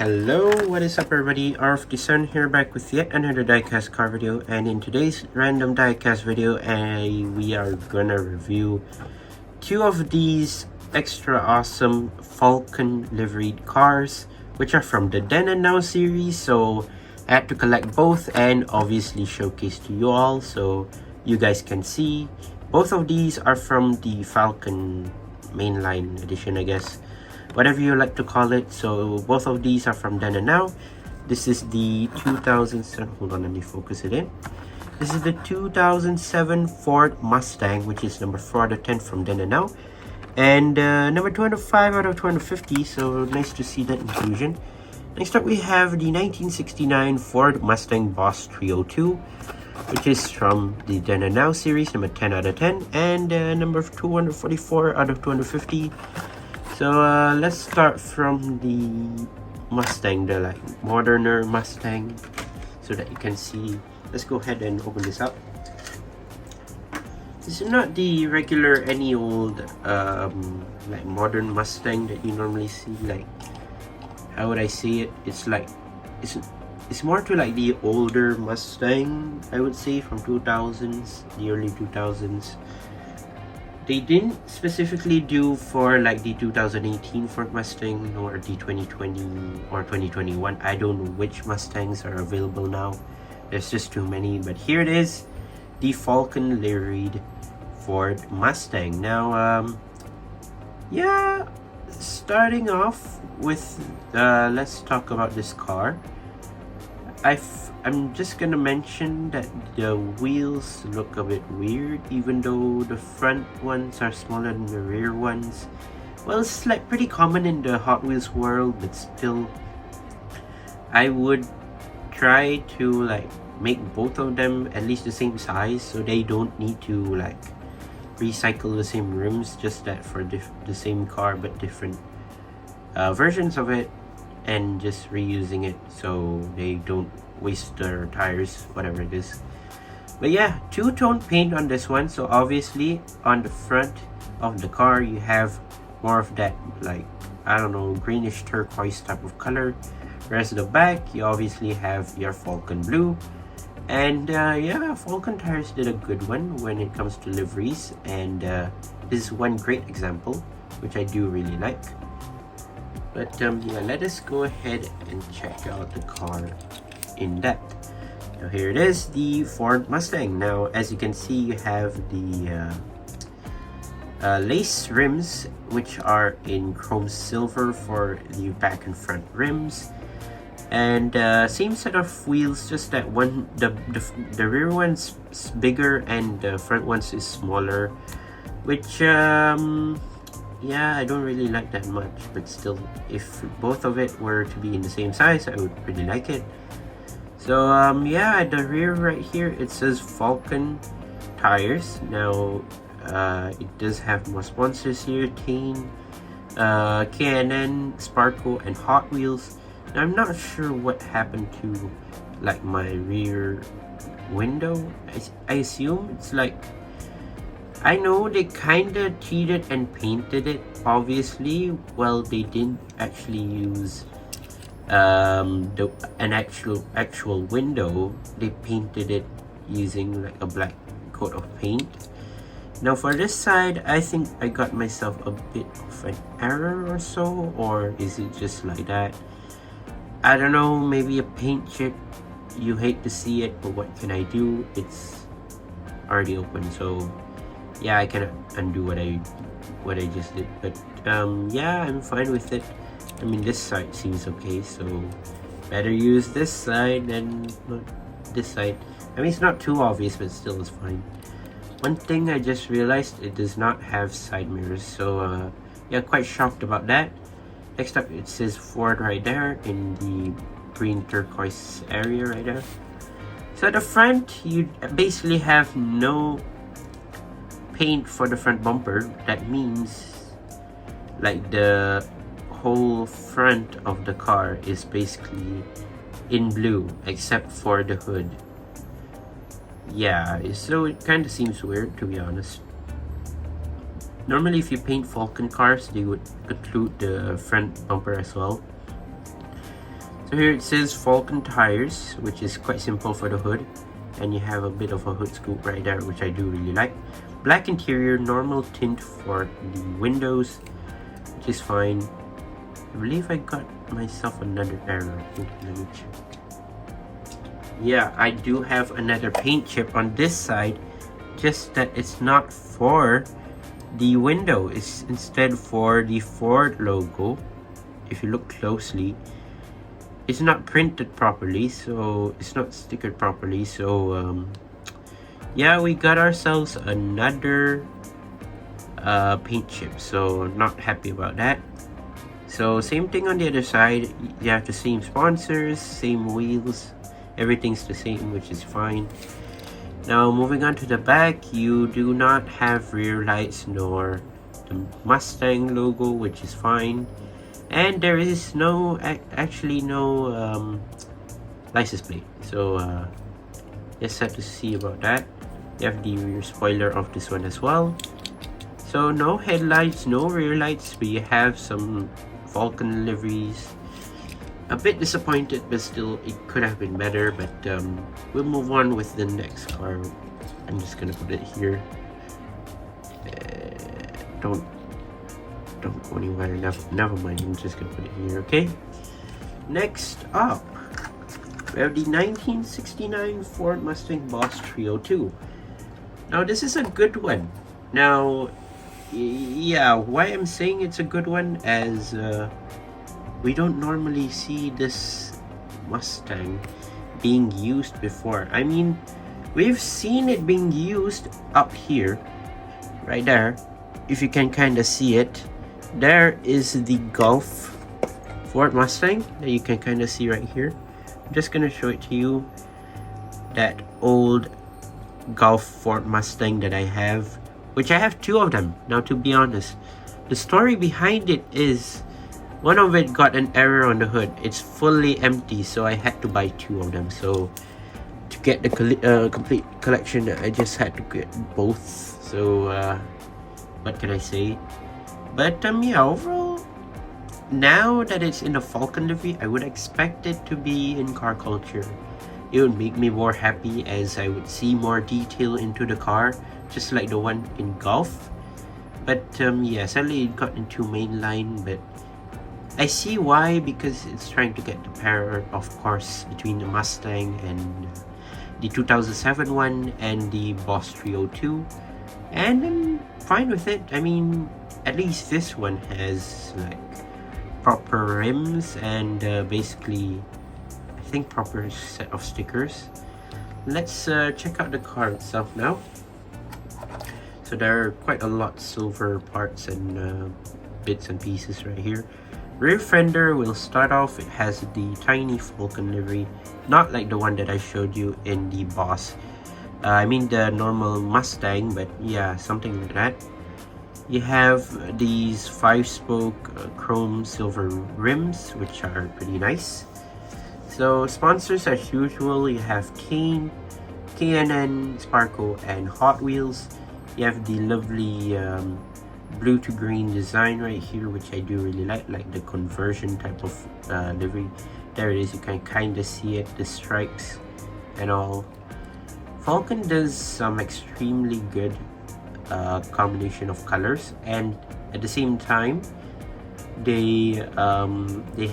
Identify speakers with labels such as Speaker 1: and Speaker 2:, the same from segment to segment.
Speaker 1: Hello, what is up everybody? Arf the Sun here, back with yet another diecast car video, and in today's random diecast video we are gonna review two of these extra awesome Falcon liveried cars, which are from the Then and Now series. So I had to collect both and obviously showcase to you all so you guys can see. Both of these are from the Falcon mainline edition, I guess, whatever you like to call it. So both of these are from Then and Now. This is the 2007, hold on, let me focus it in. This is the 2007 Ford Mustang, which is number 4 out of 10 from Then and Now, and number 205 out of 250, so nice to see that inclusion. Next up we have the 1969 Ford Mustang Boss 302, which is from the Then and Now series, number 10 out of 10, and number 244 out of 250. So let's start from the Mustang, the like moderner Mustang, so that you can see. Let's go ahead and open this up. This is not the regular any old like modern Mustang that you normally see. Like, how would I say it? It's like it's more to like the older Mustang, I would say, from 2000s, the early 2000s. They didn't specifically do for like the 2018 Ford Mustang or the 2020 or 2021. I don't know which Mustangs are available now. There's just too many. But here it is, the Falcon liveried Ford Mustang. Now, yeah, starting off with, let's talk about this car. I'm just gonna mention that the wheels look a bit weird, even though the front ones are smaller than the rear ones. Well, it's like pretty common in the Hot Wheels world, but still, I would try to like make both of them at least the same size, so they don't need to like recycle the same rims, just that for the same car but different versions of it, and just reusing it so they don't waste their tires, whatever it is. But yeah, two-tone paint on this one. So obviously on the front of the car you have more of that, like, I don't know, greenish turquoise type of color, whereas the back you obviously have your Falcon blue. And yeah, Falcon tires did a good one when it comes to liveries, and this is one great example which I do really like. But yeah, let us go ahead and check out the car in depth. Now here it is, the Ford Mustang. Now as you can see, you have the lace rims, which are in chrome silver for the back and front rims, and same set of wheels, just that one, the rear one's bigger and the front one's is smaller, which yeah, I don't really like that much, but still, if both of it were to be in the same size, I would really like it. So yeah, at the rear right here it says Falcon tires. Now it does have more sponsors here: Kane, K&N, Sparco, and Hot Wheels. Now I'm not sure what happened to like my rear window. I assume it's like, I know they kinda cheated and painted it, obviously. Well, they didn't actually use an actual window. They painted it using like a black coat of paint. Now for this side, I think I got myself a bit of an error or so, or is it just like that? I don't know, maybe a paint chip. You hate to see it, but what can I do? It's already open, so yeah, I cannot undo what I just did. But yeah, I'm fine with it. I mean, this side seems okay, so better use this side than not this side. I mean, it's not too obvious, but still it's fine. One thing I just realized, it does not have side mirrors, so yeah, quite shocked about that. Next up, it says Ford right there in the green turquoise area right there. So at the front, you basically have no paint for the front bumper. That means like the whole front of the car is basically in blue except for the hood. Yeah, so it kind of seems weird, to be honest. Normally if you paint Falcon cars, they would include the front bumper as well. So here it says Falcon tires, which is quite simple for the hood, and you have a bit of a hood scoop right there, which I do really like. Black interior, normal tint for the windows, which is fine. I believe I got myself another error. Let me check. Yeah, I do have another paint chip on this side, just that it's not for the window, it's instead for the Ford logo. If you look closely, it's not printed properly, so it's not stickered properly. So yeah, we got ourselves another paint chip, so not happy about that. So same thing on the other side, you have the same sponsors, same wheels, everything's the same, which is fine. Now moving on to the back, you do not have rear lights nor the Mustang logo, which is fine. And there is no license plate, so just have to see about that. You have the rear spoiler of this one as well. So no headlights, no rear lights, but you have some Falcon liveries. A bit disappointed, but still it could have been better. But we'll move on with the next car. I'm just gonna put it here. Don't go anywhere. Never mind. I'm just gonna put it here. Okay. Next up, we have the 1969 Ford Mustang Boss 302. Now this is a good one. Now, yeah, why I'm saying it's a good one, as we don't normally see this Mustang being used before. I mean, we've seen it being used up here, right there. If you can kind of see it, there is the Golf Ford Mustang that you can kind of see right here. I'm just gonna show it to you. That old Golf Ford Mustang that I have, which I have two of them. Now, to be honest, the story behind it is one of it got an error on the hood. It's fully empty, so I had to buy two of them. So to get the complete collection, I just had to get both. So what can I say? But yeah, overall, now that it's in the Falcon livery, I would expect it to be in car culture. It would make me more happy, as I would see more detail into the car, just like the one in Golf. But yeah, sadly it got into mainline, but I see why, because it's trying to get the pair, of course, between the Mustang and the 2007 one and the Boss 302, and I'm fine with it. I mean, at least this one has like proper rims and basically, I think, proper set of stickers. Let's check out the car itself now. So there are quite a lot silver parts and bits and pieces right here. Rear fender will start off, it has the tiny Falcon livery, not like the one that I showed you in the Boss. I mean the normal Mustang, but yeah, something like that. You have these 5-spoke chrome silver rims, which are pretty nice. So sponsors as usual, you have Kane, K&N, Sparko, and Hot Wheels. You have the lovely blue to green design right here, which I do really like the conversion type of livery. There it is, you can kind of see it, the stripes and all. Falcon does some extremely good combination of colors, and at the same time they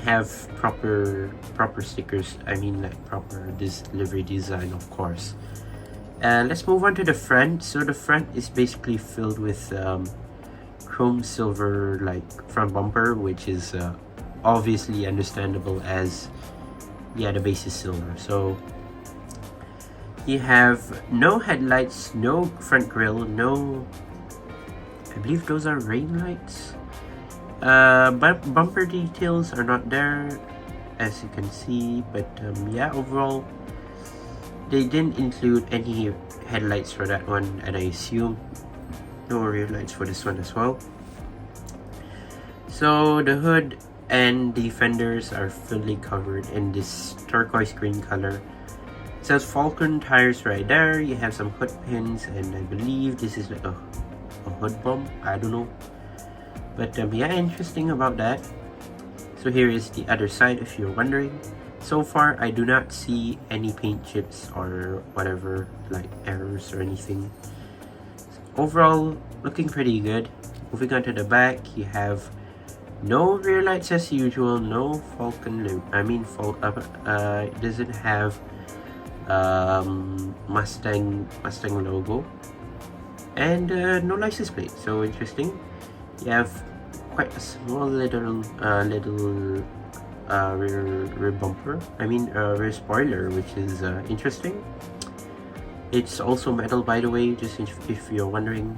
Speaker 1: have proper stickers. I mean, like proper this livery design, of course. Let's move on to the front. So the front is basically filled with chrome silver like front bumper, which is obviously understandable, as yeah, the base is silver. So you have no headlights, no front grille, no, I believe those are rain lights, but bumper details are not there, as you can see. But yeah, overall they didn't include any headlights for that one, and I assume no rear lights for this one as well. So the hood and the fenders are fully covered in this turquoise green color. It says Falcon tires right there. You have some hood pins, and I believe this is like a hood bump, I don't know. But yeah, interesting about that. So here is the other side, if you're wondering. so far I do not see any paint chips or whatever, like errors or anything. Overall, looking pretty good. Moving on to the back, you have no rear lights as usual, no Falcon loop. It doesn't have Mustang logo, and no license plate. So interesting. You have quite a small little rear bumper. Rear spoiler, which is interesting. It's also metal, by the way, just if you're wondering.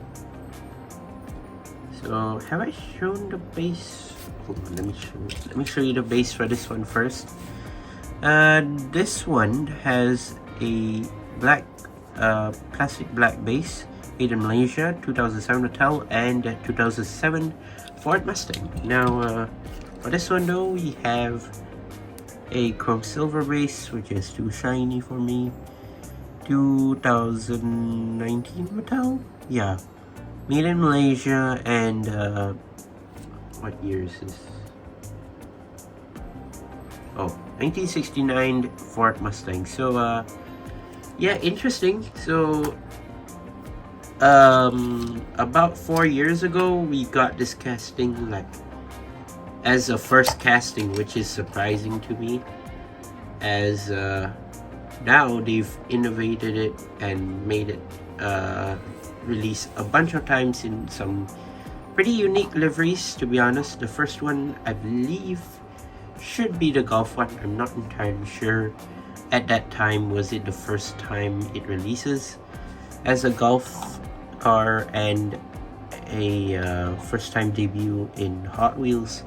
Speaker 1: So have I shown the base? Hold on, let me show you the base for this one first. This one has a black classic black base, made in Malaysia, 2007 Mattel and 2007 Ford Mustang. Now for this one though, we have a chrome silver base, which is too shiny for me. 2019 Mattel, yeah, made in Malaysia, and what year is this? Oh, 1969 Ford Mustang. So yeah, interesting. So about 4 years ago, we got this casting like as a first casting, which is surprising to me, as now they've innovated it and made it release a bunch of times in some pretty unique liveries. To be honest, the first one I believe should be the Golf one. I'm not entirely sure at that time. Was it the first time it releases as a Golf car and a first time debut in Hot Wheels,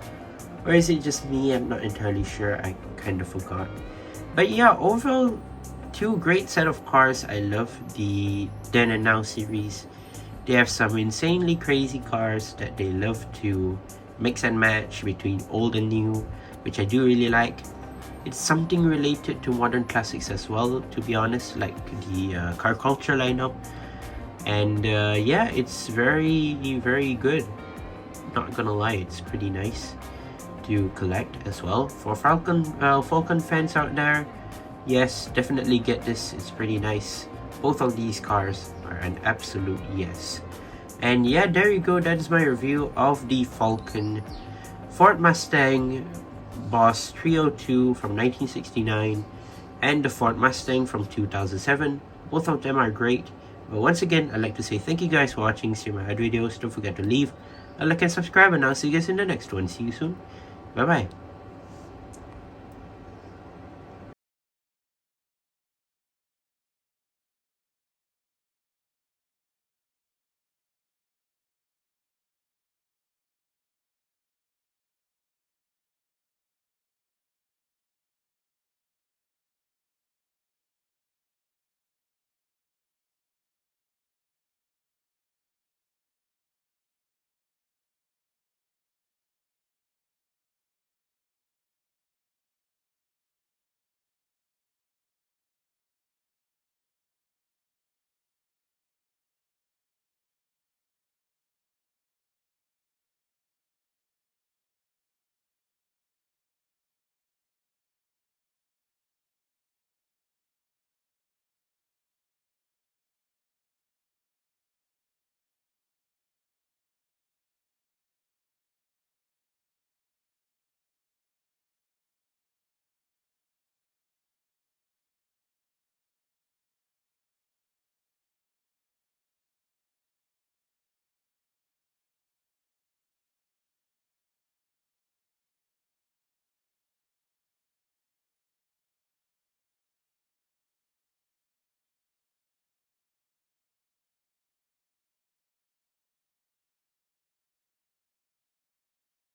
Speaker 1: or is it just me? I'm not entirely sure. I kind of forgot. But yeah, overall, two great set of cars. I love the Then and Now series. They have some insanely crazy cars that they love to mix and match between old and new, which I do really like. It's something related to modern classics as well, to be honest, like the car culture lineup. And yeah, it's very good. Not gonna lie, it's pretty nice to collect as well. For Falcon fans out there, yes, definitely get this. It's pretty nice. Both of these cars are an absolute yes. And yeah, there you go. That is my review of the Falcon Ford Mustang Boss 302 from 1969 and the Ford Mustang from 2007. Both of them are great. But once again, I'd like to say thank you guys for watching. See my other videos. Don't forget to leave a like and subscribe, and I'll see you guys in the next one. See you soon. Bye bye.